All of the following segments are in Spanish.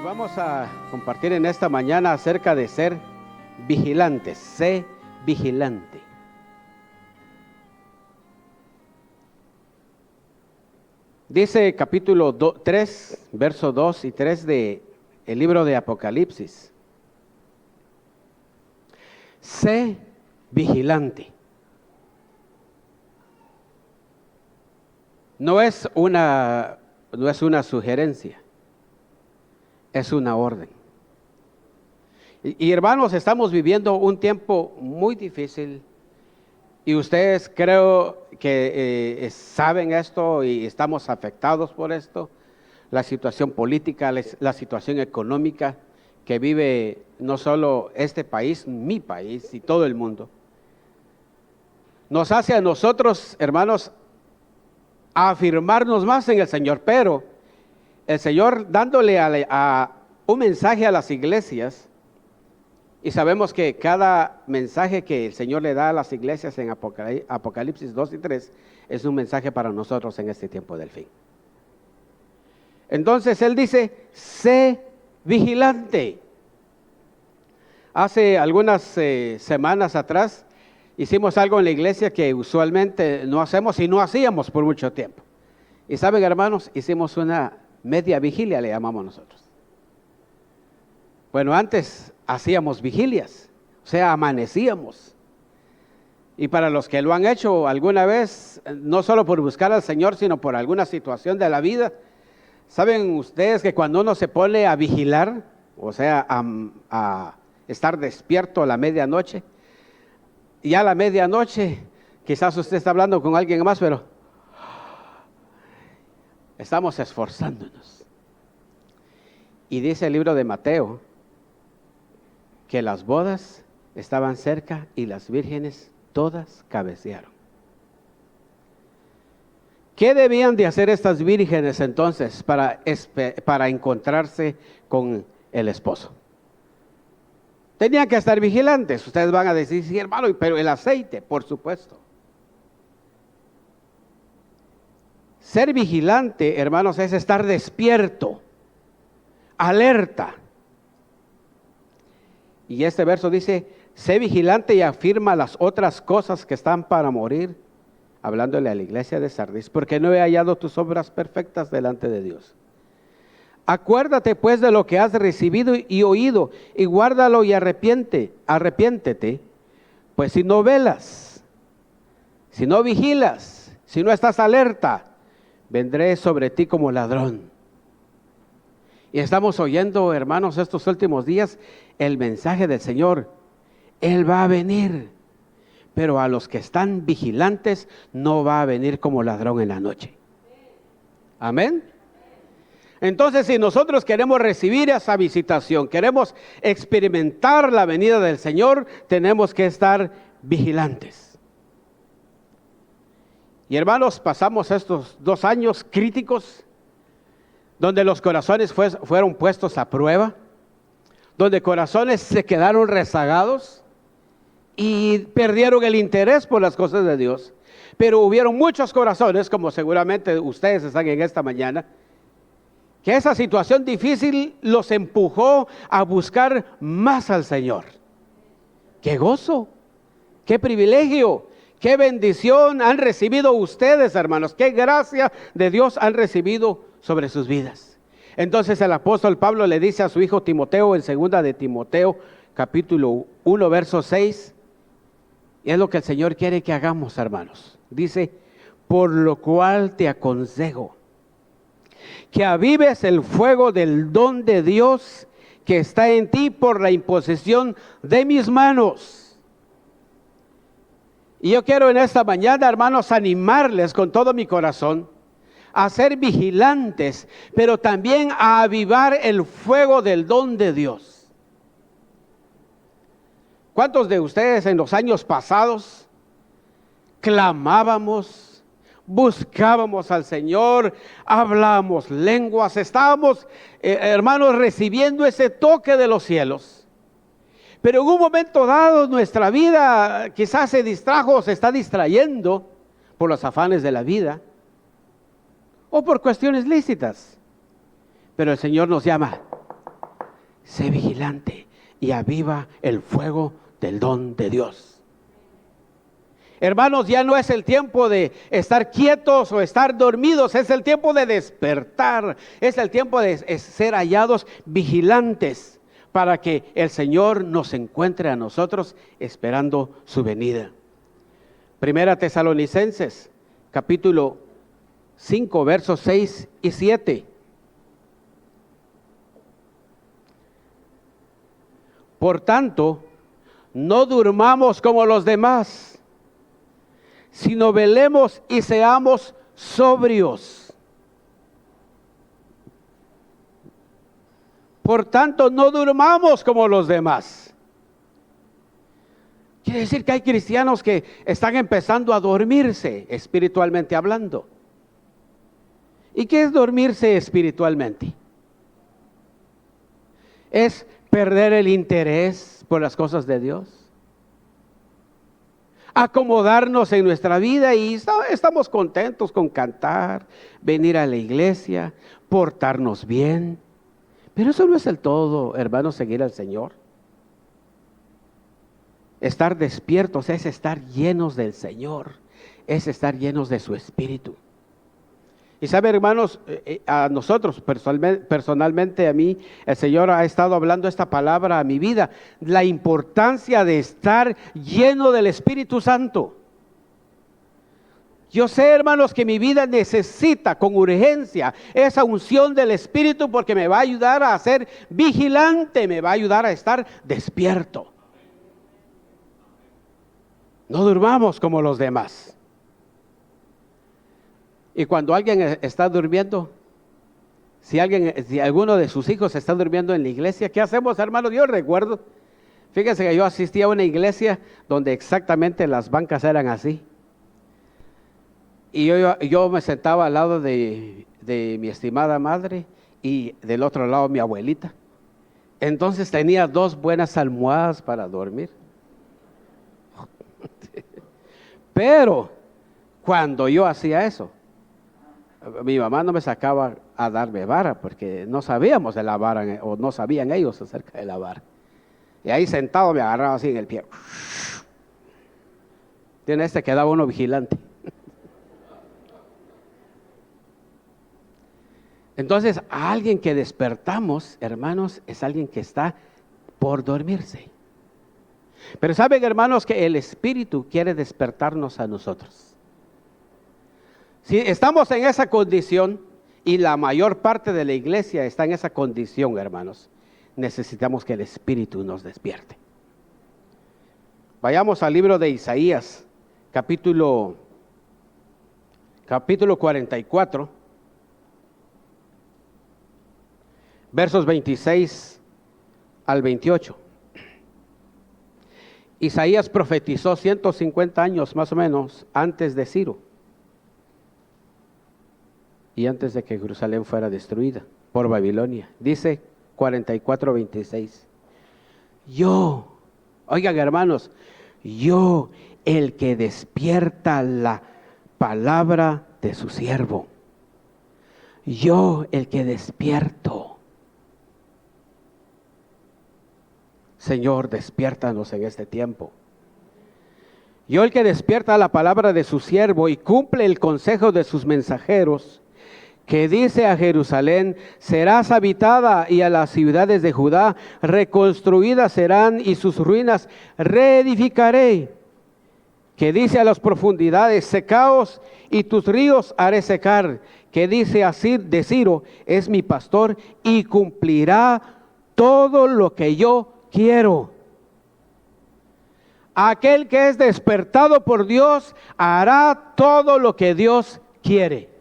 Vamos a compartir en esta mañana acerca de ser vigilantes. Sé vigilante. Dice capítulo 3, verso 2 y 3 de el libro de Apocalipsis. Sé vigilante. No es una sugerencia. Es una orden. Y hermanos, estamos viviendo un tiempo muy difícil y ustedes creo que saben esto y estamos afectados por esto. La situación política, la situación económica que vive no solo este país, mi país y todo el mundo. Nos hace a nosotros, hermanos, a afirmarnos más en el Señor, pero el Señor dándole a un mensaje a las iglesias, y sabemos que cada mensaje que el Señor le da a las iglesias en Apocalipsis 2 y 3 es un mensaje para nosotros en este tiempo del fin. Entonces Él dice, sé vigilante. Hace algunas semanas atrás hicimos algo en la iglesia que usualmente no hacemos y no hacíamos por mucho tiempo. Y saben, hermanos, hicimos una media vigilia, le llamamos nosotros. Bueno, antes hacíamos vigilias, o sea, amanecíamos. Y para los que lo han hecho alguna vez, no solo por buscar al Señor, sino por alguna situación de la vida, ¿saben ustedes que cuando uno se pone a vigilar, o sea, a estar despierto a la medianoche, y a la medianoche, quizás usted está hablando con alguien más, pero estamos esforzándonos. Y dice el libro de Mateo que las bodas estaban cerca y las vírgenes todas cabecearon. ¿Qué debían de hacer estas vírgenes entonces para encontrarse con el esposo? Tenían que estar vigilantes. Ustedes van a decir, sí, hermano, pero el aceite, por supuesto. Ser vigilante, hermanos, es estar despierto, alerta. Y este verso dice, sé vigilante y afirma las otras cosas que están para morir, hablándole a la iglesia de Sardis, porque no he hallado tus obras perfectas delante de Dios. Acuérdate pues de lo que has recibido y oído, y guárdalo y arrepiéntete, pues si no velas, si no vigilas, si no estás alerta, vendré sobre ti como ladrón. Y estamos oyendo, hermanos, estos últimos días, el mensaje del Señor. Él va a venir, pero a los que están vigilantes no va a venir como ladrón en la noche. Amén. Entonces, si nosotros queremos recibir esa visitación, queremos experimentar la venida del Señor, tenemos que estar vigilantes. Y hermanos, pasamos estos 2 años críticos, donde los corazones fueron puestos a prueba, donde corazones se quedaron rezagados y perdieron el interés por las cosas de Dios. Pero hubieron muchos corazones, como seguramente ustedes están en esta mañana, que esa situación difícil los empujó a buscar más al Señor. ¡Qué gozo! ¡Qué privilegio! ¡Qué bendición han recibido ustedes, hermanos! ¡Qué gracia de Dios han recibido sobre sus vidas! Entonces el apóstol Pablo le dice a su hijo Timoteo en 2 de Timoteo, capítulo 1, verso 6, y es lo que el Señor quiere que hagamos, hermanos. Dice, por lo cual te aconsejo que avives el fuego del don de Dios que está en ti por la imposición de mis manos. Y yo quiero en esta mañana, hermanos, animarles con todo mi corazón a ser vigilantes, pero también a avivar el fuego del don de Dios. ¿Cuántos de ustedes en los años pasados clamábamos, buscábamos al Señor, hablábamos lenguas, estábamos, hermanos, recibiendo ese toque de los cielos? Pero en un momento dado nuestra vida quizás se distrajo o se está distrayendo por los afanes de la vida o por cuestiones lícitas. Pero el Señor nos llama, sé vigilante y aviva el fuego del don de Dios. Hermanos, ya no es el tiempo de estar quietos o estar dormidos, es el tiempo de despertar, es el tiempo de ser hallados vigilantes para que el Señor nos encuentre a nosotros esperando su venida. Primera Tesalonicenses, capítulo 5, versos 6 y 7. Por tanto, no durmamos como los demás, sino velemos y seamos sobrios. Por tanto, no durmamos como los demás. Quiere decir que hay cristianos que están empezando a dormirse espiritualmente hablando. ¿Y qué es dormirse espiritualmente? Es perder el interés por las cosas de Dios, acomodarnos en nuestra vida y estamos contentos con cantar, venir a la iglesia, portarnos bien. Pero eso no es el todo, hermanos, seguir al Señor. Estar despiertos es estar llenos del Señor, es estar llenos de su Espíritu. Y sabe, hermanos, a nosotros personalmente, a mí, el Señor ha estado hablando esta palabra a mi vida, la importancia de estar lleno del Espíritu Santo. Yo sé, hermanos, que mi vida necesita con urgencia esa unción del Espíritu, porque me va a ayudar a ser vigilante, me va a ayudar a estar despierto. No durmamos como los demás. Y cuando alguien está durmiendo, si alguno de sus hijos está durmiendo en la iglesia, ¿qué hacemos, hermanos? Yo recuerdo, fíjense que yo asistía a una iglesia donde exactamente las bancas eran así. Y yo me sentaba al lado de mi estimada madre y del otro lado mi abuelita. Entonces tenía 2 buenas almohadas para dormir. Pero cuando yo hacía eso, mi mamá no me sacaba a darme vara porque no sabíamos de la vara, o no sabían ellos acerca de la vara. Y ahí sentado me agarraba así en el pie. Tiene quedaba uno vigilante. Entonces, a alguien que despertamos, hermanos, es alguien que está por dormirse. Pero saben, hermanos, que el Espíritu quiere despertarnos a nosotros. Si estamos en esa condición, y la mayor parte de la iglesia está en esa condición, hermanos, necesitamos que el Espíritu nos despierte. Vayamos al libro de Isaías, capítulo 44, versos 26 al 28. Isaías profetizó 150 años más o menos antes de Ciro y antes de que Jerusalén fuera destruida por Babilonia. Dice 44:26. Oigan, hermanos, yo, el que despierta la palabra de su siervo, yo, el que despierto. Señor, despiértanos en este tiempo. Yo, el que despierta la palabra de su siervo y cumple el consejo de sus mensajeros, que dice a Jerusalén: serás habitada, y a las ciudades de Judá reconstruidas serán, y sus ruinas reedificaré. Que dice a las profundidades: secaos, y tus ríos haré secar. Que dice así de Ciro: es mi pastor y cumplirá todo lo que yo quiero. Aquel que es despertado por Dios hará todo lo que Dios quiere.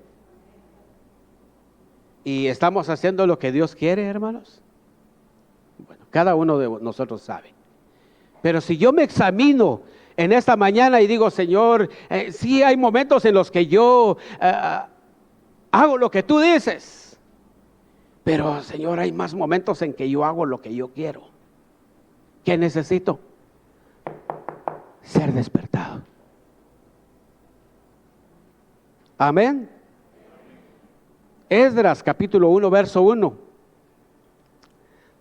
¿Y estamos haciendo lo que Dios quiere, hermanos? Bueno, cada uno de nosotros sabe. Pero si yo me examino en esta mañana y digo: Señor, sí hay momentos en los que yo hago lo que tú dices, pero Señor, hay más momentos en que yo hago lo que yo quiero. ¿Qué necesito? Ser despertado. Amén. Esdras capítulo 1 verso 1.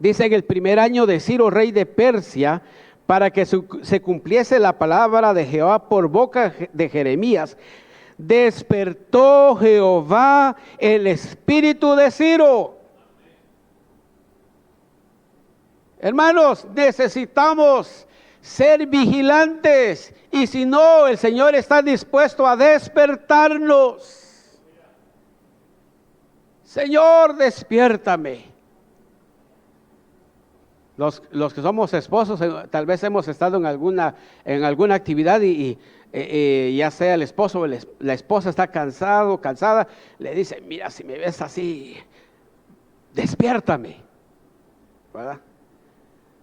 Dice en el primer año de Ciro, rey de Persia, para que se cumpliese la palabra de Jehová por boca de Jeremías, despertó Jehová el espíritu de Ciro. Hermanos, necesitamos ser vigilantes, y si no, el Señor está dispuesto a despertarnos. Señor, despiértame. Los que somos esposos, tal vez hemos estado en alguna actividad y ya sea el esposo o la esposa está cansada, le dice: mira, si me ves así, despiértame, ¿verdad?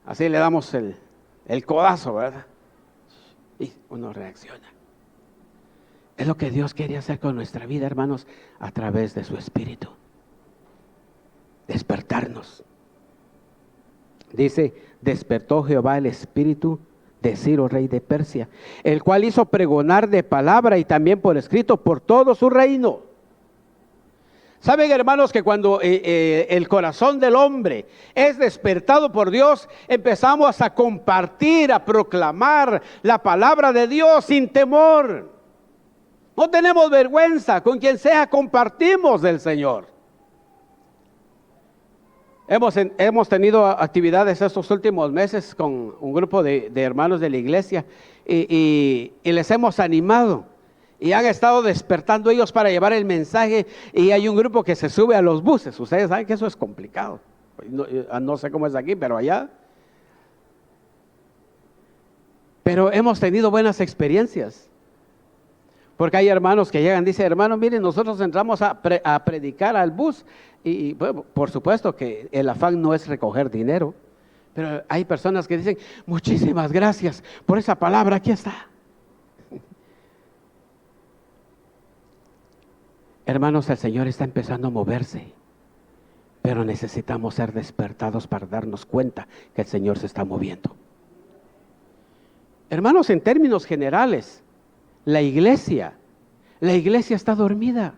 Así le damos el codazo, ¿verdad? Y uno reacciona. Es lo que Dios quiere hacer con nuestra vida, hermanos, a través de su Espíritu. Despertarnos. Dice: despertó Jehová el espíritu de Ciro, rey de Persia, el cual hizo pregonar de palabra y también por escrito por todo su reino. Saben, hermanos, que cuando el corazón del hombre es despertado por Dios, empezamos a compartir, a proclamar la palabra de Dios sin temor. No tenemos vergüenza, con quien sea compartimos del Señor. Hemos tenido actividades estos últimos meses con un grupo de hermanos de la iglesia y les hemos animado y han estado despertando ellos para llevar el mensaje, y hay un grupo que se sube a los buses. Ustedes saben que eso es complicado, no sé cómo es aquí, pero allá. Pero hemos tenido buenas experiencias. Porque hay hermanos que llegan, dicen: hermano, miren, nosotros entramos a predicar al bus. Y bueno, por supuesto que el afán no es recoger dinero. Pero hay personas que dicen: muchísimas gracias por esa palabra, aquí está. Hermanos, el Señor está empezando a moverse. Pero necesitamos ser despertados para darnos cuenta que el Señor se está moviendo. Hermanos, en términos generales, la iglesia está dormida.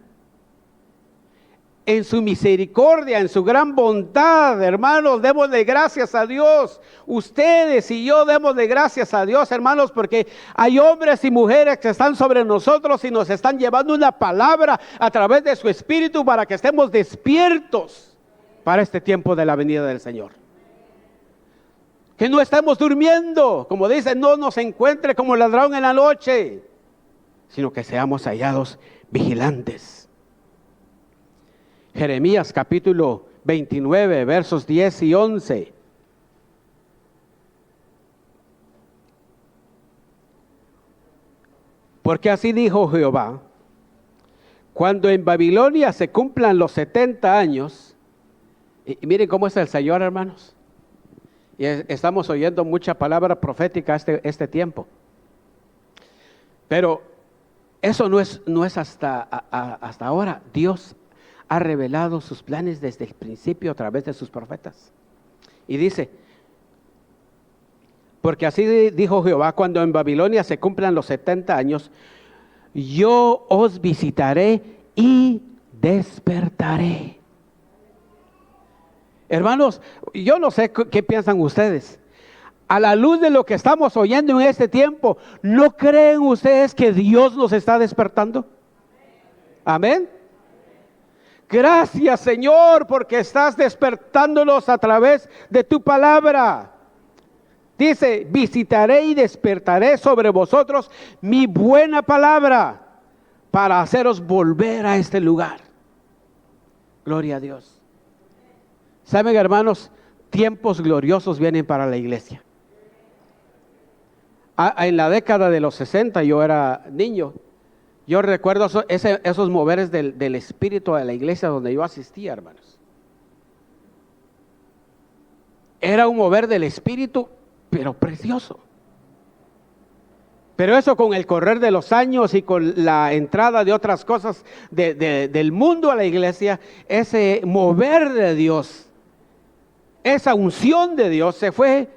En su misericordia, en su gran bondad, hermanos, demos de gracias a Dios. Ustedes y yo demos de gracias a Dios, hermanos, porque hay hombres y mujeres que están sobre nosotros y nos están llevando una palabra a través de su Espíritu para que estemos despiertos para este tiempo de la venida del Señor. Que no estemos durmiendo, como dicen, no nos encuentre como ladrón en la noche, sino que seamos hallados vigilantes. Jeremías capítulo 29, versos 10 y 11. Porque así dijo Jehová: cuando en Babilonia se cumplan los 70 años, y miren cómo es el Señor, hermanos, y estamos oyendo mucha palabra profética este tiempo, pero eso no es hasta ahora. Dios ha revelado sus planes desde el principio a través de sus profetas. Y dice: porque así dijo Jehová, cuando en Babilonia se cumplan los 70 años, yo os visitaré y despertaré. Hermanos, yo no sé qué piensan ustedes. A la luz de lo que estamos oyendo en este tiempo, ¿no creen ustedes que Dios nos está despertando? Amén. Gracias, Señor, porque estás despertándonos a través de tu palabra. Dice: visitaré y despertaré sobre vosotros mi buena palabra para haceros volver a este lugar. Gloria a Dios. Saben, hermanos, tiempos gloriosos vienen para la iglesia. En la década de los 60, yo era niño. Yo recuerdo esos moveres del Espíritu de la iglesia donde yo asistía, hermanos. Era un mover del Espíritu, pero precioso. Pero eso, con el correr de los años y con la entrada de otras cosas del mundo a la iglesia, ese mover de Dios, esa unción de Dios se fue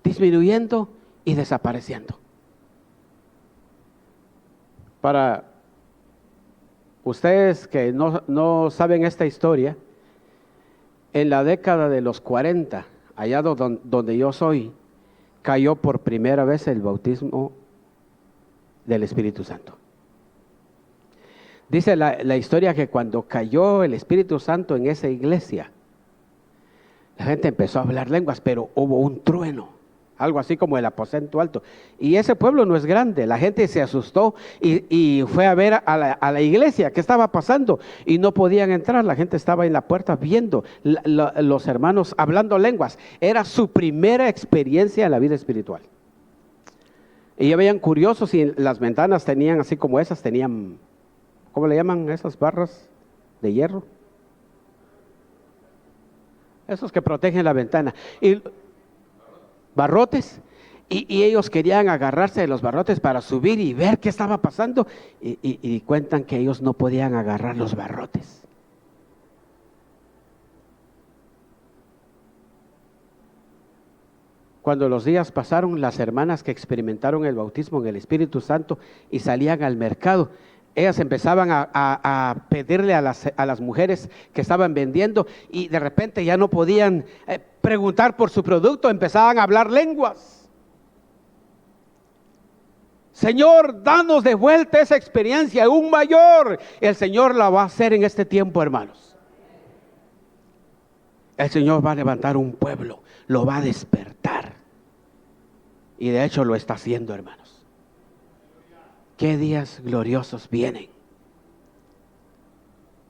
disminuyendo y desapareciendo. Para ustedes que no saben esta historia, En la década de los 40, allá donde yo soy, cayó por primera vez el bautismo del Espíritu Santo. Dice la historia que cuando cayó el Espíritu Santo en esa iglesia, la gente empezó a hablar lenguas, pero hubo un trueno, algo así como el aposento alto. Y ese pueblo no es grande, la gente se asustó y fue a ver a la iglesia qué estaba pasando y no podían entrar. La gente estaba en la puerta viendo los hermanos hablando lenguas. Era su primera experiencia en la vida espiritual. Y ya veían curiosos y las ventanas tenían así como esas, tenían, ¿cómo le llaman esas barras de hierro? Esos que protegen la ventana. Y barrotes. Y ellos querían agarrarse de los barrotes para subir y ver qué estaba pasando. Y cuentan que ellos no podían agarrar los barrotes. Cuando los días pasaron, las hermanas que experimentaron el bautismo en el Espíritu Santo y salían al mercado, ellas empezaban a pedirle a las mujeres que estaban vendiendo y de repente ya no podían preguntar por su producto, empezaban a hablar lenguas. Señor, danos de vuelta esa experiencia aún mayor. El Señor la va a hacer en este tiempo, hermanos. El Señor va a levantar un pueblo, lo va a despertar. Y de hecho lo está haciendo, hermanos. ¿Qué días gloriosos vienen?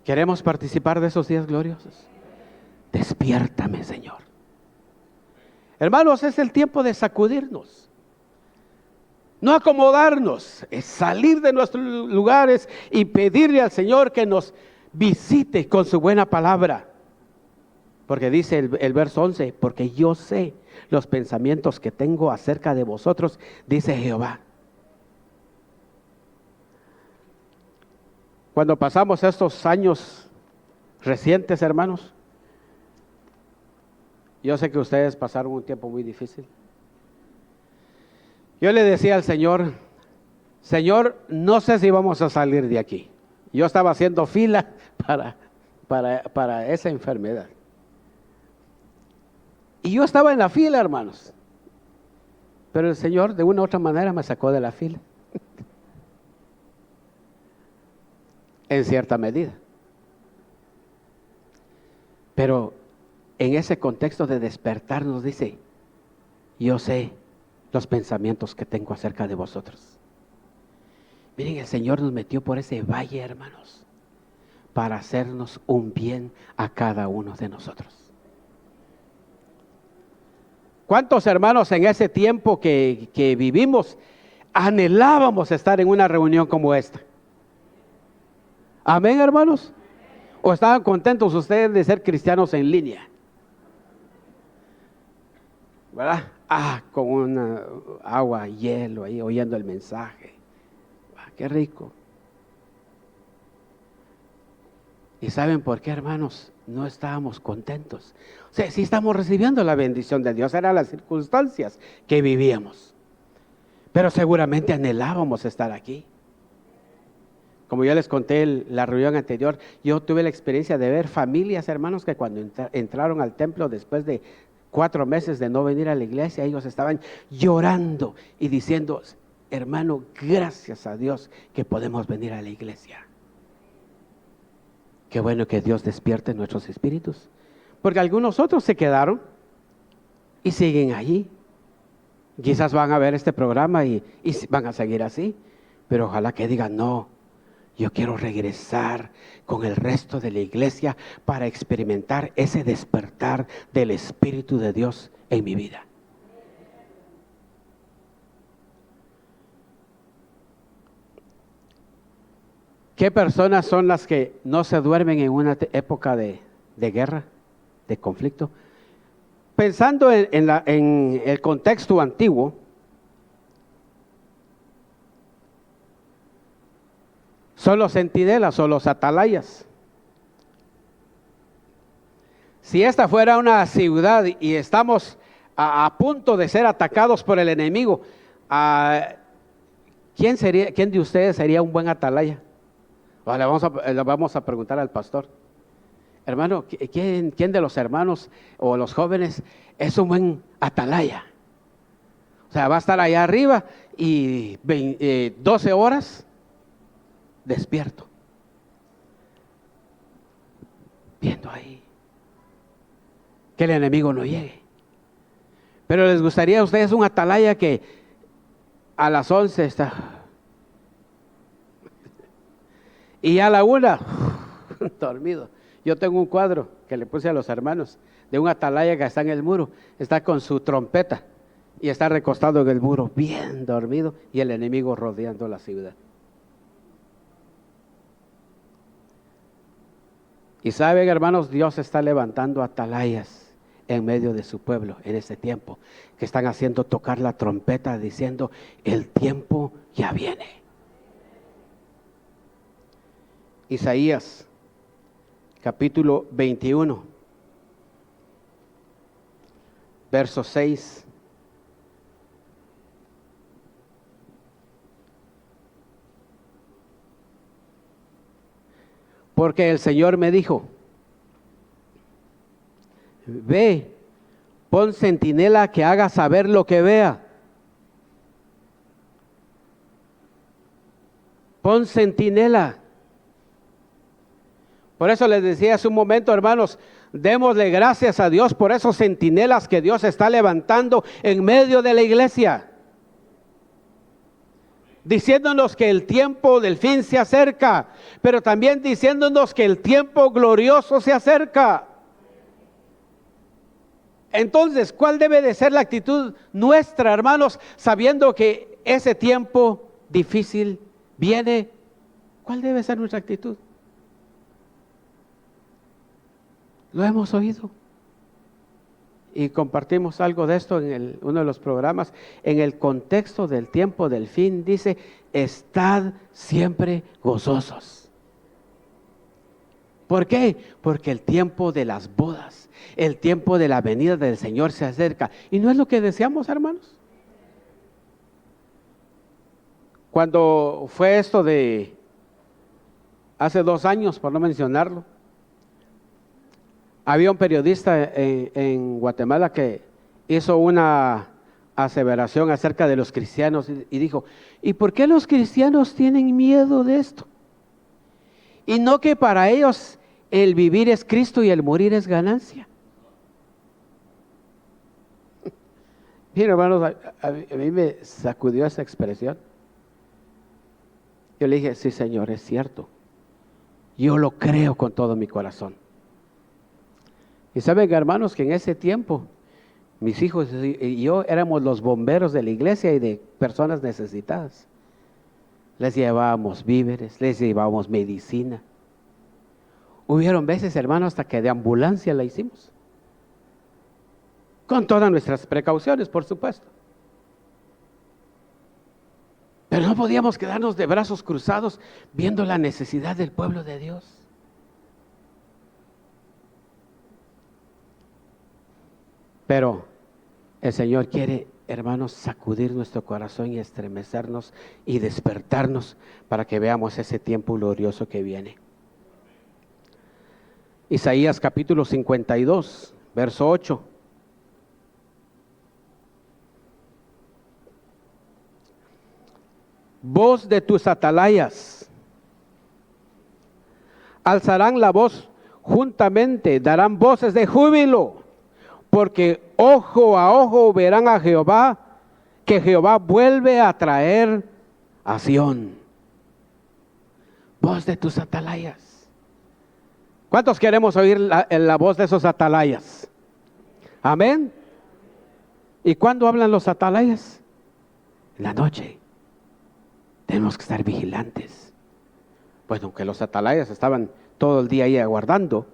¿Queremos participar de esos días gloriosos? Despiértame, Señor. Hermanos, es el tiempo de sacudirnos. No acomodarnos, es salir de nuestros lugares y pedirle al Señor que nos visite con su buena palabra. Porque dice el verso 11, porque yo sé los pensamientos que tengo acerca de vosotros, dice Jehová. Cuando pasamos estos años recientes, hermanos, yo sé que ustedes pasaron un tiempo muy difícil. Yo le decía al Señor, Señor, no sé si vamos a salir de aquí. Yo estaba haciendo fila para esa enfermedad. Y yo estaba en la fila, hermanos. Pero el Señor de una u otra manera me sacó de la fila. En cierta medida. Pero en ese contexto de despertar nos dice, yo sé los pensamientos que tengo acerca de vosotros. Miren, el Señor nos metió por ese valle, hermanos, para hacernos un bien a cada uno de nosotros. ¿Cuántos hermanos en ese tiempo que vivimos anhelábamos estar en una reunión como esta? Amén, hermanos. ¿O estaban contentos ustedes de ser cristianos en línea? ¿Verdad? Con una agua, hielo ahí, oyendo el mensaje. Qué rico. ¿Y saben por qué, hermanos? No estábamos contentos. O sea, sí estamos recibiendo la bendición de Dios, eran las circunstancias que vivíamos. Pero seguramente anhelábamos estar aquí. Como yo les conté en la reunión anterior, yo tuve la experiencia de ver familias, hermanos, que cuando entraron al templo después de 4 meses de no venir a la iglesia, ellos estaban llorando y diciendo, hermano, gracias a Dios que podemos venir a la iglesia. Qué bueno que Dios despierte nuestros espíritus. Porque algunos otros se quedaron y siguen allí. Quizás van a ver este programa y van a seguir así. Pero ojalá que digan, no, yo quiero regresar con el resto de la iglesia para experimentar ese despertar del Espíritu de Dios en mi vida. ¿Qué personas son las que no se duermen en una época de guerra, de conflicto? Pensando en el contexto antiguo, son los centinelas o los atalayas. Si esta fuera una ciudad y estamos a punto de ser atacados por el enemigo, ¿quién de ustedes sería un buen atalaya? Le vamos a preguntar al pastor. Hermano, ¿quién de los hermanos o los jóvenes es un buen atalaya? O sea, va a estar allá arriba y 12 horas despierto, viendo ahí que el enemigo no llegue. Pero les gustaría a ustedes un atalaya que a las 11 está y a la 1 dormido. Yo tengo un cuadro que le puse a los hermanos de un atalaya que está en el muro, está con su trompeta y está recostado en el muro, bien dormido, y el enemigo rodeando la ciudad. Y saben, hermanos, Dios está levantando atalayas en medio de su pueblo en este tiempo, que están haciendo tocar la trompeta diciendo, el tiempo ya viene. Isaías capítulo 21, verso 6. Porque el Señor me dijo, ve, pon centinela que haga saber lo que vea. Pon centinela. Por eso les decía hace un momento, hermanos, démosle gracias a Dios por esos centinelas que Dios está levantando en medio de la iglesia, diciéndonos que el tiempo del fin se acerca, pero también diciéndonos que el tiempo glorioso se acerca. Entonces, ¿cuál debe de ser la actitud nuestra, hermanos, sabiendo que ese tiempo difícil viene? ¿Cuál debe ser nuestra actitud? Lo hemos oído y compartimos algo de esto en uno de los programas. En el contexto del tiempo del fin dice, estad siempre gozosos. ¿Por qué? Porque el tiempo de las bodas, el tiempo de la venida del Señor se acerca. ¿Y no es lo que deseamos, hermanos? Cuando fue esto de hace 2 años, por no mencionarlo, había un periodista en Guatemala que hizo una aseveración acerca de los cristianos y dijo, ¿y por qué los cristianos tienen miedo de esto? Y no que para ellos el vivir es Cristo y el morir es ganancia. Miren, hermanos, a mí me sacudió esa expresión. Yo le dije, sí, Señor, es cierto. Yo lo creo con todo mi corazón. Y saben, hermanos, que en ese tiempo mis hijos y yo éramos los bomberos de la iglesia y de personas necesitadas. Les llevábamos víveres, les llevábamos medicina. Hubieron veces, hermanos, hasta que de ambulancia la hicimos. Con todas nuestras precauciones, por supuesto. Pero no podíamos quedarnos de brazos cruzados viendo la necesidad del pueblo de Dios. Pero el Señor quiere, hermanos, sacudir nuestro corazón y estremecernos y despertarnos para que veamos ese tiempo glorioso que viene. Isaías capítulo 52, verso 8. Voz de tus atalayas, alzarán la voz juntamente, darán voces de júbilo, porque ojo a ojo verán a Jehová, que Jehová vuelve a traer a Sión. Voz de tus atalayas. ¿Cuántos queremos oír la voz de esos atalayas? Amén. ¿Y cuándo hablan los atalayas? En la noche. Tenemos que estar vigilantes. Pues aunque los atalayas estaban todo el día ahí aguardando,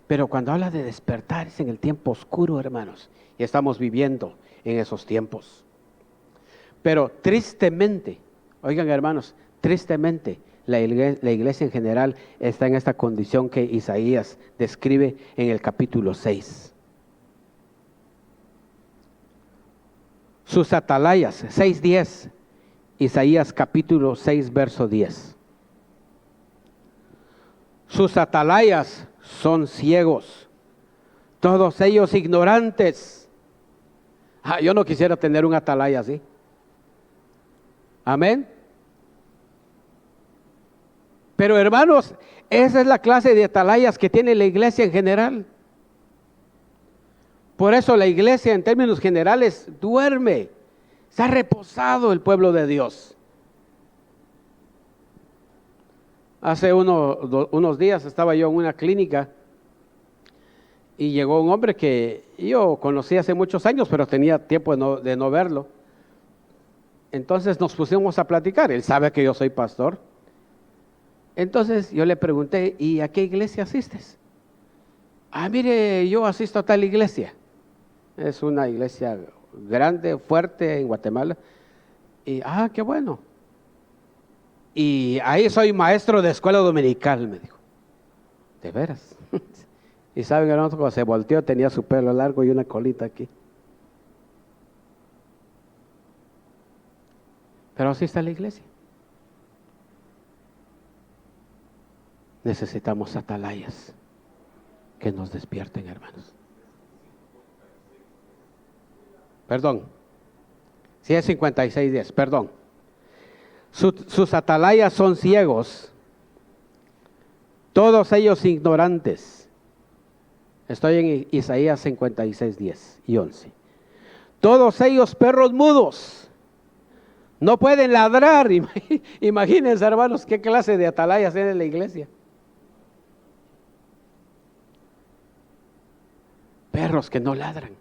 pero cuando habla de despertar es en el tiempo oscuro, hermanos, y estamos viviendo en esos tiempos. Pero tristemente, oigan, hermanos, tristemente la iglesia en general está en esta condición que Isaías describe en el capítulo 6. Sus atalayas, 6:10, Isaías capítulo 6, verso 10. Sus atalayas son ciegos, todos ellos ignorantes. Yo no quisiera tener un atalaya así. Amén. Pero hermanos, esa es la clase de atalayas que tiene la iglesia en general. Por eso la iglesia en términos generales duerme, está reposado el pueblo de Dios. Hace unos días estaba yo en una clínica y llegó un hombre que yo conocí hace muchos años, pero tenía tiempo de no verlo. Entonces nos pusimos a platicar, él sabe que yo soy pastor. Entonces yo le pregunté, ¿y a qué iglesia asistes? Mire, yo asisto a tal iglesia. Es una iglesia grande, fuerte en Guatemala. Y, qué bueno. Y ahí soy maestro de escuela dominical, me dijo. ¿De veras? Y saben, hermanos, cuando se volteó tenía su pelo largo y una colita aquí. Pero así está la iglesia. Necesitamos atalayas que nos despierten, hermanos. Perdón. Sí, es 56:10, perdón. Sus atalayas son ciegos, todos ellos ignorantes. Estoy en Isaías 56:10 y 11. Todos ellos perros mudos, no pueden ladrar. Imagínense, hermanos, qué clase de atalayas hay en la iglesia. Perros que no ladran.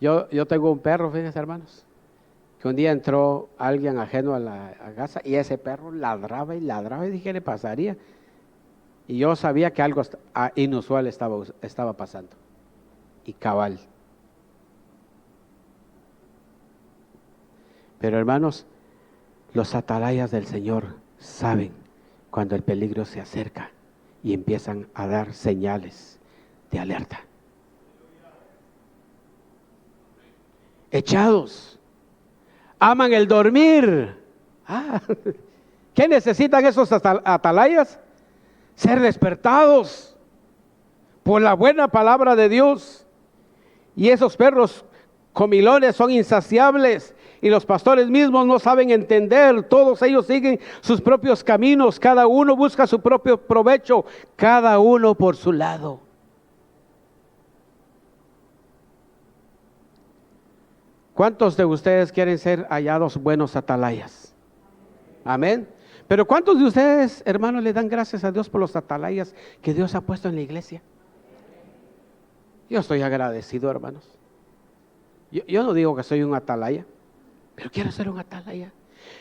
Yo tengo un perro, fíjense, hermanos, que un día entró alguien ajeno a la casa y ese perro ladraba y dije, ¿qué le pasaría? Y yo sabía que algo inusual estaba pasando. Y cabal. Pero hermanos, los atalayas del Señor saben cuando el peligro se acerca y empiezan a dar señales de alerta. Echados, aman el dormir. ¿Qué necesitan esos atalayas? Ser despertados por la buena palabra de Dios. Y esos perros comilones son insaciables y los pastores mismos no saben entender. Todos ellos siguen sus propios caminos, cada uno busca su propio provecho, cada uno por su lado. ¿Cuántos de ustedes quieren ser hallados buenos atalayas? Amén. Pero ¿cuántos de ustedes, hermanos, le dan gracias a Dios por los atalayas que Dios ha puesto en la iglesia? Yo estoy agradecido, hermanos. Yo no digo que soy un atalaya, pero quiero ser un atalaya.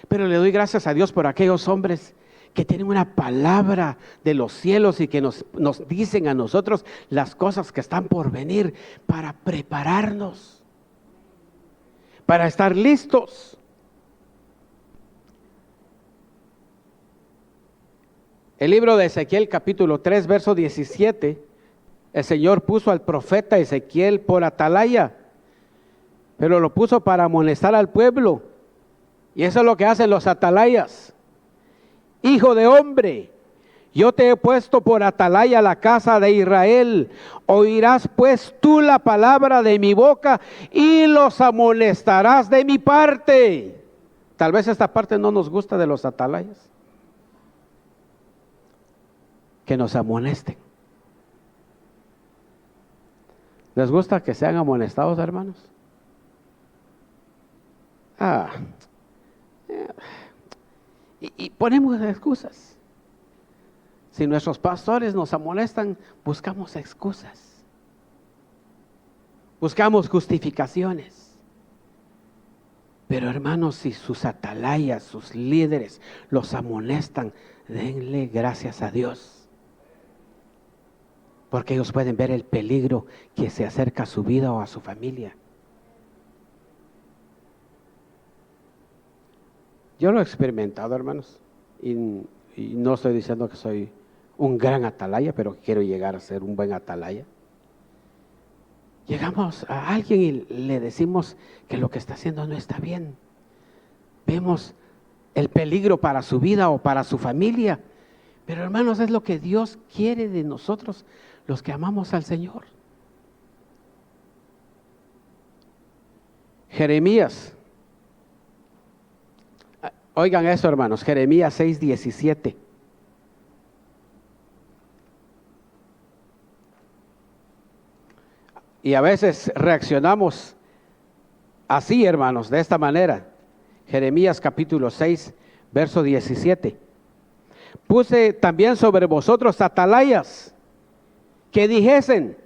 Pero le doy gracias a Dios por aquellos hombres que tienen una palabra de los cielos y que nos dicen a nosotros las cosas que están por venir para prepararnos, para estar listos. El libro de Ezequiel capítulo 3 verso 17, el Señor puso al profeta Ezequiel por atalaya, pero lo puso para amonestar al pueblo. Y eso es lo que hacen los atalayas. Hijo de hombre, yo te he puesto por atalaya a la casa de Israel. Oirás pues tú la palabra de mi boca y los amonestarás de mi parte. Tal vez esta parte no nos gusta de los atalayas. Que nos amonesten. ¿Les gusta que sean amonestados, hermanos? Y ponemos excusas. Si nuestros pastores nos amonestan, buscamos excusas. Buscamos justificaciones. Pero hermanos, si sus atalayas, sus líderes los amonestan, denle gracias a Dios. Porque ellos pueden ver el peligro que se acerca a su vida o a su familia. Yo lo he experimentado, hermanos, y no estoy diciendo que soy un gran atalaya, pero quiero llegar a ser un buen atalaya. Llegamos a alguien y le decimos que lo que está haciendo no está bien. Vemos el peligro para su vida o para su familia. Pero hermanos, es lo que Dios quiere de nosotros, los que amamos al Señor. Jeremías. Oigan eso, hermanos, Jeremías 6:17. Y a veces reaccionamos así, hermanos, de esta manera. Jeremías capítulo 6, verso 17. Puse también sobre vosotros atalayas que dijesen: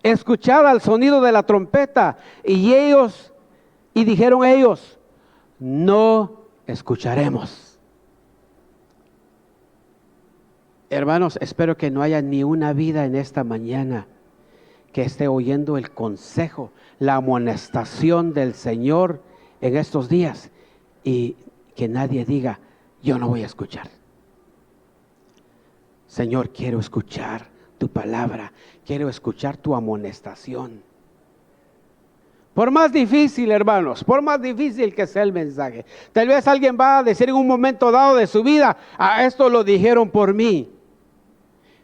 escuchad al sonido de la trompeta. Y dijeron ellos: no escucharemos. Hermanos, espero que no haya ni una vida en esta mañana que esté oyendo el consejo, la amonestación del Señor en estos días, y que nadie diga: yo no voy a escuchar. Señor, quiero escuchar tu palabra, quiero escuchar tu amonestación. Por más difícil, hermanos, por más difícil que sea el mensaje, tal vez alguien va a decir en un momento dado de su vida: esto lo dijeron por mí.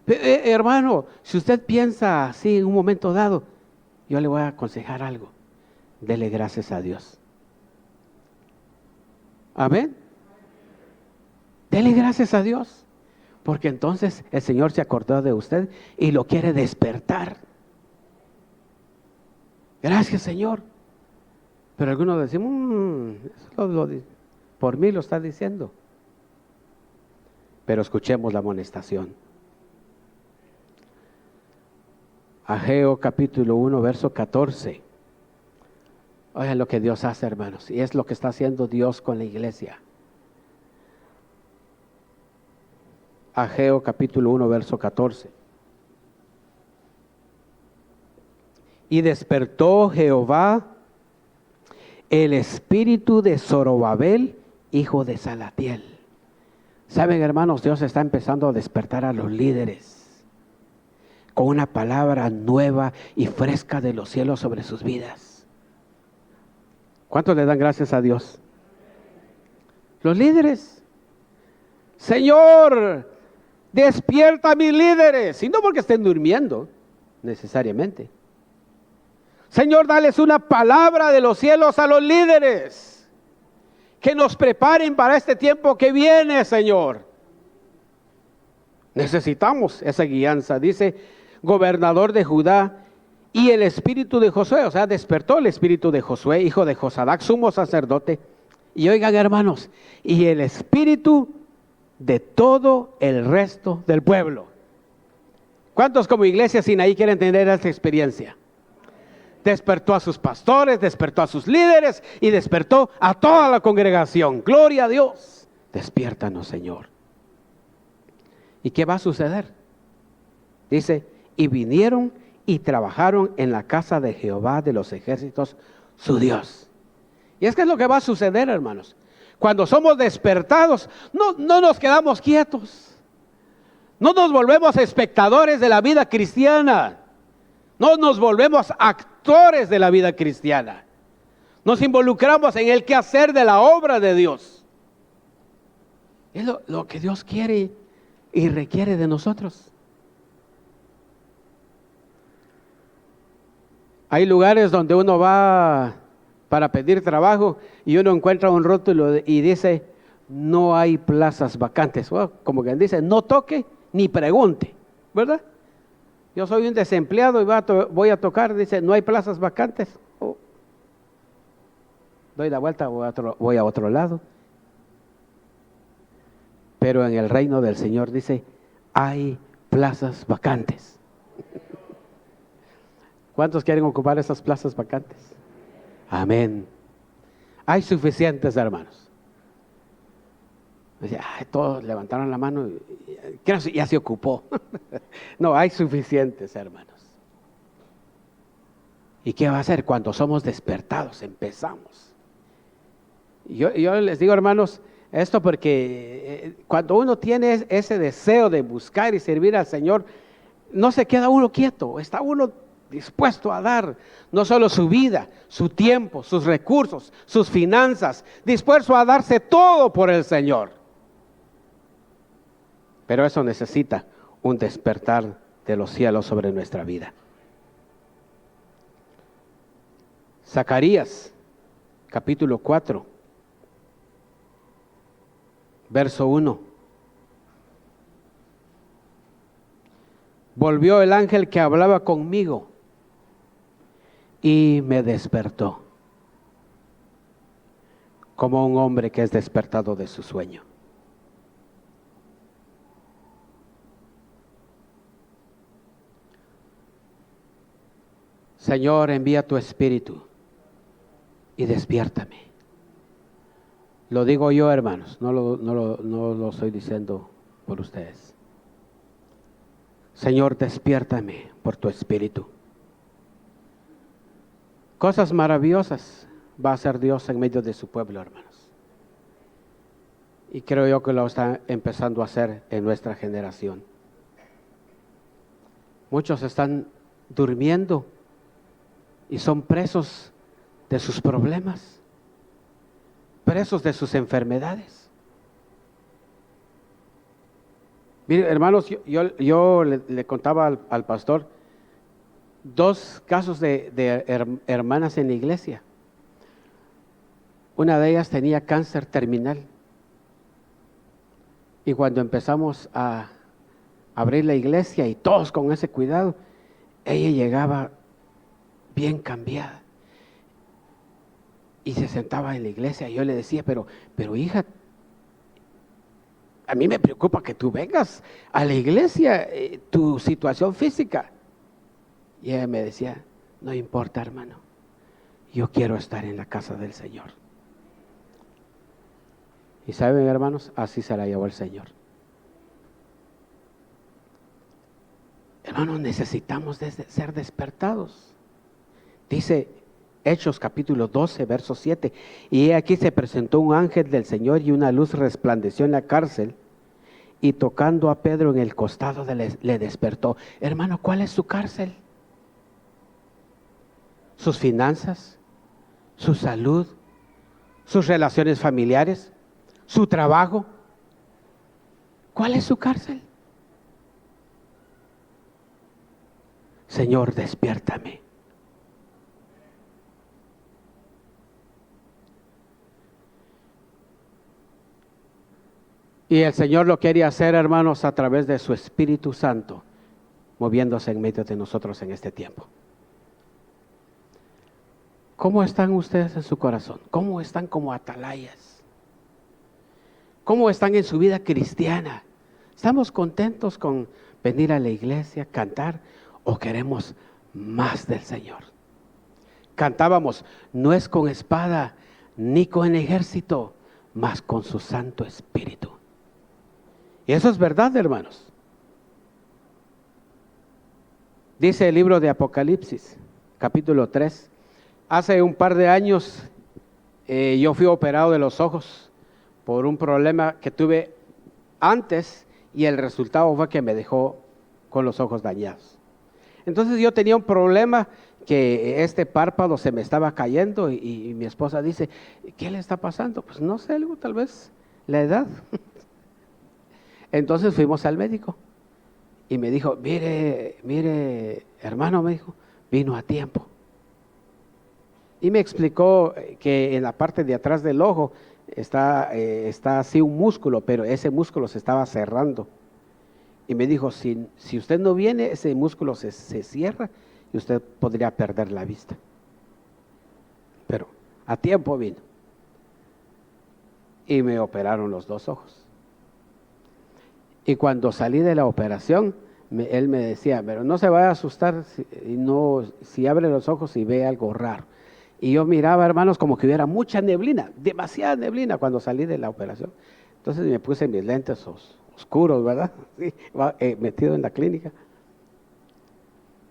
Hermano, si usted piensa así en un momento dado, yo le voy a aconsejar algo: dele gracias a Dios. Amén. Dele gracias a Dios, porque entonces el Señor se acordó de usted y lo quiere despertar. Gracias, Señor. Pero algunos decimos: por mí lo está diciendo. Pero escuchemos la amonestación. Ageo capítulo 1, verso 14. Oigan lo que Dios hace, hermanos, y es lo que está haciendo Dios con la iglesia. Ageo capítulo 1, verso 14. Y despertó Jehová el espíritu de Zorobabel, hijo de Salatiel. Saben, hermanos, Dios está empezando a despertar a los líderes con una palabra nueva y fresca de los cielos sobre sus vidas. ¿Cuántos le dan gracias a Dios? Los líderes. Señor, despierta a mis líderes. Y no porque estén durmiendo necesariamente. Señor, dales una palabra de los cielos a los líderes, que nos preparen para este tiempo que viene, Señor. Necesitamos esa guianza. Dice: gobernador de Judá, y el espíritu de Josué, o sea, despertó el espíritu de Josué, hijo de Josadac, sumo sacerdote. Y oigan, hermanos, y el espíritu de todo el resto del pueblo. ¿Cuántos como iglesia Sinaí quieren tener esta experiencia? Despertó a sus pastores, despertó a sus líderes y despertó a toda la congregación. Gloria a Dios. Despiértanos, Señor. ¿Y qué va a suceder? Dice: y vinieron y trabajaron en la casa de Jehová de los ejércitos, su Dios. Y es que es lo que va a suceder, hermanos. Cuando somos despertados, no nos quedamos quietos. No nos volvemos espectadores de la vida cristiana. No nos volvemos actores de la vida cristiana. Nos involucramos en el quehacer de la obra de Dios. Es lo que Dios quiere y requiere de nosotros. Hay lugares donde uno va para pedir trabajo y uno encuentra un rótulo y dice: no hay plazas vacantes. Bueno, como quien dice: no toque ni pregunte, ¿verdad? Yo soy un desempleado y voy a tocar, dice: no hay plazas vacantes. Doy la vuelta, voy a otro lado. Pero en el reino del Señor dice: hay plazas vacantes. ¿Cuántos quieren ocupar esas plazas vacantes? Amén. Hay suficientes, hermanos. Todos levantaron la mano y creo que ya se ocupó. No, hay suficientes, hermanos. ¿Y qué va a hacer? Cuando somos despertados, empezamos. Yo les digo, hermanos, esto porque cuando uno tiene ese deseo de buscar y servir al Señor, no se queda uno quieto, está uno dispuesto a dar no solo su vida, su tiempo, sus recursos, sus finanzas, dispuesto a darse todo por el Señor. Pero eso necesita un despertar de los cielos sobre nuestra vida. Zacarías, capítulo 4, verso 1. Volvió el ángel que hablaba conmigo y me despertó, como un hombre que es despertado de su sueño. Señor, envía tu espíritu y despiértame. Lo digo yo, hermanos, no lo estoy diciendo por ustedes. Señor, despiértame por tu espíritu. Cosas maravillosas va a hacer Dios en medio de su pueblo, hermanos. Y creo yo que lo está empezando a hacer en nuestra generación. Muchos están durmiendo y son presos de sus problemas, presos de sus enfermedades. Mire, hermanos, yo le contaba al pastor 2 casos de hermanas en la iglesia. Una de ellas tenía cáncer terminal. Y cuando empezamos a abrir la iglesia y todos con ese cuidado, ella llegaba bien cambiada. Y se sentaba en la iglesia y yo le decía, pero hija, a mí me preocupa que tú vengas a la iglesia, tu situación física. Y ella me decía, no importa, hermano, yo quiero estar en la casa del Señor. Y saben, hermanos, así se la llevó el Señor. Hermanos, necesitamos ser despertados. Dice Hechos capítulo 12, verso 7. Y aquí se presentó un ángel del Señor y una luz resplandeció en la cárcel. Y tocando a Pedro en el costado le despertó. Hermano, ¿cuál es su cárcel? ¿Sus finanzas? ¿Su salud? ¿Sus relaciones familiares? ¿Su trabajo? ¿Cuál es su cárcel? Señor, despiértame. Y el Señor lo quiere hacer, hermanos, a través de su Espíritu Santo, moviéndose en medio de nosotros en este tiempo. ¿Cómo están ustedes en su corazón? ¿Cómo están como atalayas? ¿Cómo están en su vida cristiana? ¿Estamos contentos con venir a la iglesia, cantar, o queremos más del Señor? Cantábamos, no es con espada ni con ejército, mas con su Santo Espíritu. Y eso es verdad, hermanos. Dice el libro de Apocalipsis, capítulo 3. Hace un par de años yo fui operado de los ojos por un problema que tuve antes y el resultado fue que me dejó con los ojos dañados. Entonces yo tenía un problema que este párpado se me estaba cayendo y mi esposa dice, ¿qué le está pasando? Pues no sé, algo, tal vez la edad. Entonces fuimos al médico y me dijo, mire, hermano, me dijo, vino a tiempo. Y me explicó que en la parte de atrás del ojo está así un músculo, pero ese músculo se estaba cerrando. Y me dijo, si usted no viene, ese músculo se cierra y usted podría perder la vista. Pero a tiempo vino. Y me operaron los 2 ojos. Y cuando salí de la operación, él me decía, pero no se vaya a asustar si abre los ojos y ve algo raro. Y yo miraba, hermanos, como que hubiera mucha neblina, demasiada neblina cuando salí de la operación. Entonces me puse mis lentes oscuros, ¿verdad? Sí, metido en la clínica.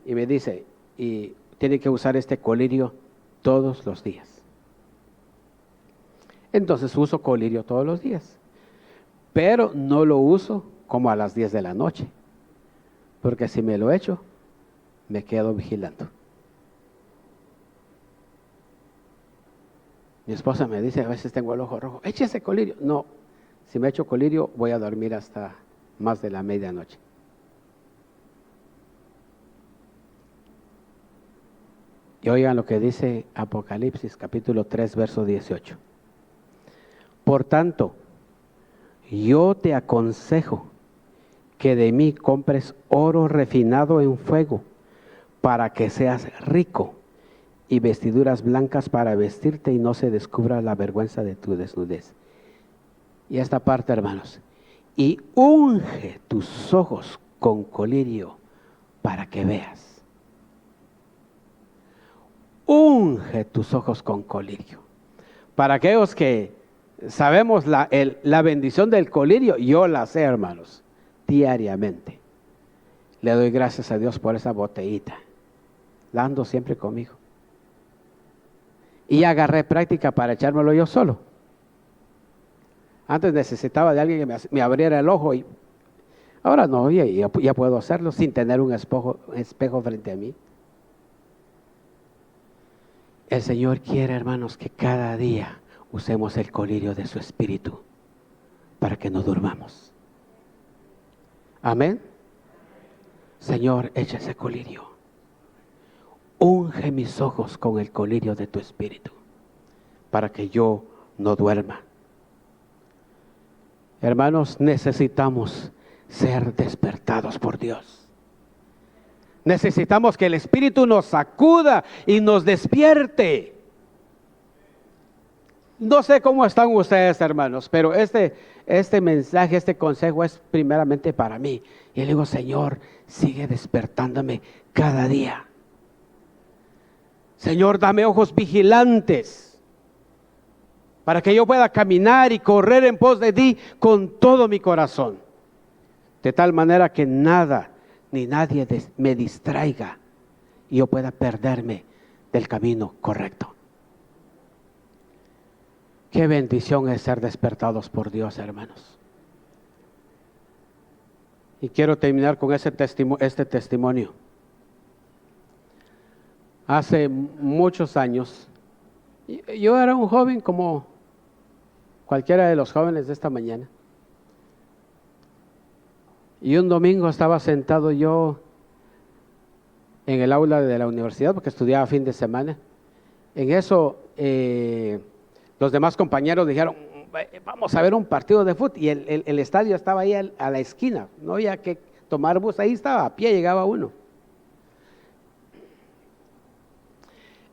Y me dice, y tiene que usar este colirio todos los días. Entonces uso colirio todos los días. Pero no lo uso como a las 10 de la noche. Porque si me lo echo, me quedo vigilando. Mi esposa me dice, a veces tengo el ojo rojo, échese colirio. No, si me echo colirio voy a dormir hasta más de la medianoche. Y oigan lo que dice Apocalipsis capítulo 3, verso 18. Por tanto, yo te aconsejo que de mí compres oro refinado en fuego, para que seas rico, y vestiduras blancas para vestirte y no se descubra la vergüenza de tu desnudez. Y esta parte, hermanos, y unge tus ojos con colirio para que veas. Unge tus ojos con colirio. Para aquellos que sabemos la bendición del colirio, yo la sé, hermanos, diariamente. Le doy gracias a Dios por esa botellita. La ando siempre conmigo. Y agarré práctica para echármelo yo solo. Antes necesitaba de alguien que me abriera el ojo y ahora no, ya puedo hacerlo sin tener un espejo frente a mí. El Señor quiere, hermanos, que cada día usemos el colirio de su Espíritu para que no durmamos. Amén. Señor, echa ese colirio. Unge mis ojos con el colirio de tu Espíritu para que yo no duerma. Hermanos, necesitamos ser despertados por Dios. Necesitamos que el Espíritu nos sacuda y nos despierte. No sé cómo están ustedes, hermanos, pero este mensaje, este consejo es primeramente para mí. Y le digo, Señor, sigue despertándome cada día. Señor, dame ojos vigilantes para que yo pueda caminar y correr en pos de ti con todo mi corazón. De tal manera que nada ni nadie me distraiga y yo pueda perderme del camino correcto. Qué bendición es ser despertados por Dios, hermanos. Y quiero terminar con este testimonio. Hace muchos años, yo era un joven como cualquiera de los jóvenes de esta mañana. Y un domingo estaba sentado yo en el aula de la universidad, porque estudiaba fin de semana. En eso, los demás compañeros dijeron, vamos a ver un partido de fútbol. Y el estadio estaba ahí a la esquina, no había que tomar bus, ahí estaba, a pie llegaba uno.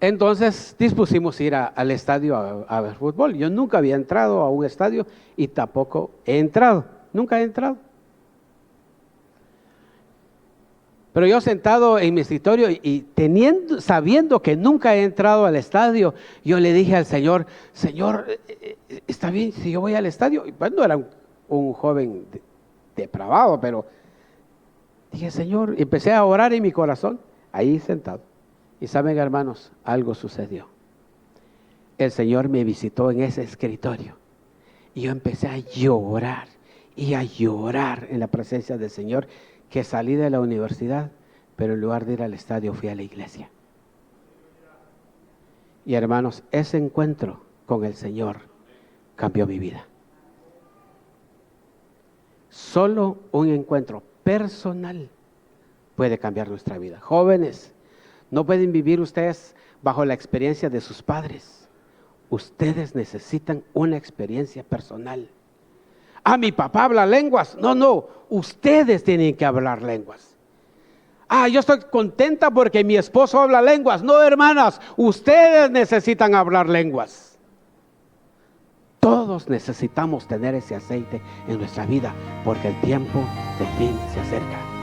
Entonces dispusimos ir al estadio a ver fútbol. Yo nunca había entrado a un estadio y tampoco he entrado, nunca he entrado. Pero yo sentado en mi escritorio y sabiendo que nunca he entrado al estadio, yo le dije al Señor, Señor, ¿está bien si yo voy al estadio? Pues no era un joven depravado, pero dije, Señor, y empecé a orar en mi corazón, ahí sentado. Y saben, hermanos, algo sucedió. El Señor me visitó en ese escritorio y yo empecé a llorar y a llorar en la presencia del Señor, que salí de la universidad, pero en lugar de ir al estadio fui a la iglesia. Y hermanos, ese encuentro con el Señor cambió mi vida. Solo un encuentro personal puede cambiar nuestra vida. Jóvenes, no pueden vivir ustedes bajo la experiencia de sus padres. Ustedes necesitan una experiencia personal. Mi papá habla lenguas. No, ustedes tienen que hablar lenguas. Yo estoy contenta porque mi esposo habla lenguas. No, hermanas, ustedes necesitan hablar lenguas. Todos necesitamos tener ese aceite en nuestra vida porque el tiempo del fin se acerca.